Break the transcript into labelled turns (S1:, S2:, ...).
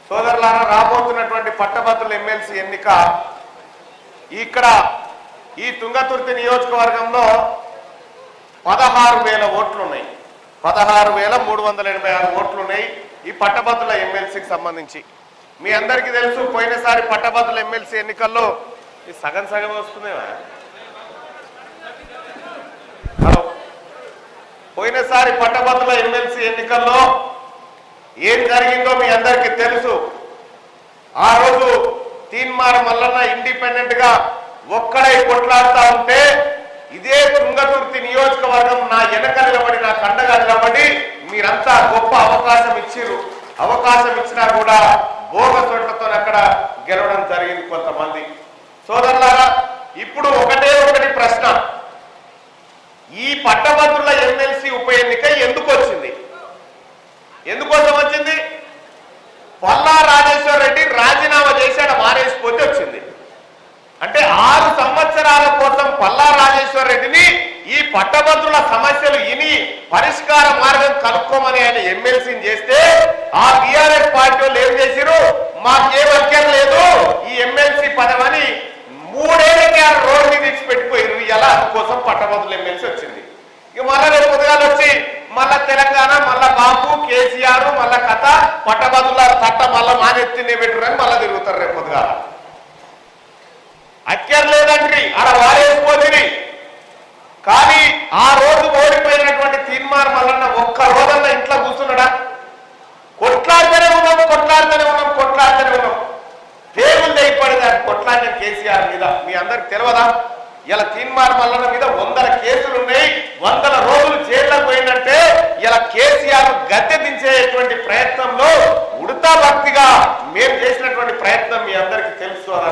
S1: సోదరులారా, రాబోతున్నటువంటి పట్టభద్రుల ఎమ్మెల్సీ ఎన్నిక ఇక్కడ ఈ తుంగతుర్తి నియోజకవర్గంలో 16,000 ఓట్లు ఉన్నాయి. 16,386 ఓట్లు ఉన్నాయి ఈ పట్టభద్రుల ఎమ్మెల్సీకి సంబంధించి. మీ అందరికీ తెలుసు, పోయినసారి పట్టభద్రుల ఎమ్మెల్సీ ఎన్నికల్లో ఈ సగం సగం వస్తున్నాయా? హలో, పోయినసారి పట్టభద్రుల ఎమ్మెల్సీ ఎన్నికల్లో ఏం జరిగిందో మీ అందరికీ తెలుసు. ఆ రోజు తీన్మార్ మల్లన్న ఇండిపెండెంట్ గా ఒక్కడై కొట్లాడుతూ ఉంటే ఇదే తుంగతుర్తి నియోజకవర్గం నా వెనక నిలబడి, నా కండగా నిలబడి మీరంతా గొప్ప అవకాశం ఇచ్చిర్రు. అవకాశం ఇచ్చినా కూడా భోగచోట్లతో అక్కడ గెలవడం జరిగింది కొంతమంది. సోదరులారా, ఇప్పుడు ఒకటి ప్రశ్న, ఈ పట్టభద్రుల ఎమ్మెల్సీ ఉప ఎన్నిక ఎందుకు వచ్చింది? ఎందుకోసం వచ్చింది? పల్లా రాజేశ్వర్ రెడ్డి రాజీనామా చేశాడు, మారేసిపోతే వచ్చింది. అంటే 6 సంవత్సరాల కోసం పల్లా రాజేశ్వర్ రెడ్డిని ఈ పట్టభద్రుల సమస్యలు ఇని పరిష్కార మార్గం కనుక్కోమని ఆయన ఎమ్మెల్సీని చేస్తే ఆ టీఆర్ఎస్ పార్టీ వాళ్ళు ఏం చేసిరు, మాకేం అక్కర్లేదు ఈ ఎమ్మెల్సీ పదవని 3 ఏళ్ళకి ఆ రోడ్డు మీద ఇచ్చి పెట్టిపోయారు. ఇలా అందుకోసం పట్టభద్రుల ఎమ్మెల్సీ వచ్చింది. ఇక మళ్ళా రేపు పొద్దుగాలు వచ్చి మళ్ళా తెలంగాణ, మళ్ళా బాబు కేసీఆర్, మళ్ళా కథ పట్టభద్రుల చట్ట మళ్ళా మానెత్తినే పెట్టురని మళ్ళా తిరుగుతారు రేపు పొద్దుగాల. అక్కర్లేదండి, అలా వారేసిపోతుంది. కానీ ఆ రోజు ఓడిపోయినటువంటి తీన్మార్ మల్లన్న ఒక్క రోజన్నా ఇంట్లో కూర్చున్నాడా? కొట్లాడుతూనే ఉన్నాం. టేబుల్ తెగిపడి దాన్ని కొట్లాడిన కేసీఆర్ మీద మీ అందరికి తెలియదా? ఇలా తీన్మార్ మల్లన్న మీద 100 కేసులు ఉన్నాయి. 100 రోజులు జైల్లోకి పోయిందంటే ఇలా కేసీఆర్ గద్దె దించేటువంటి ప్రయత్నంలో ఉడతా భక్తిగా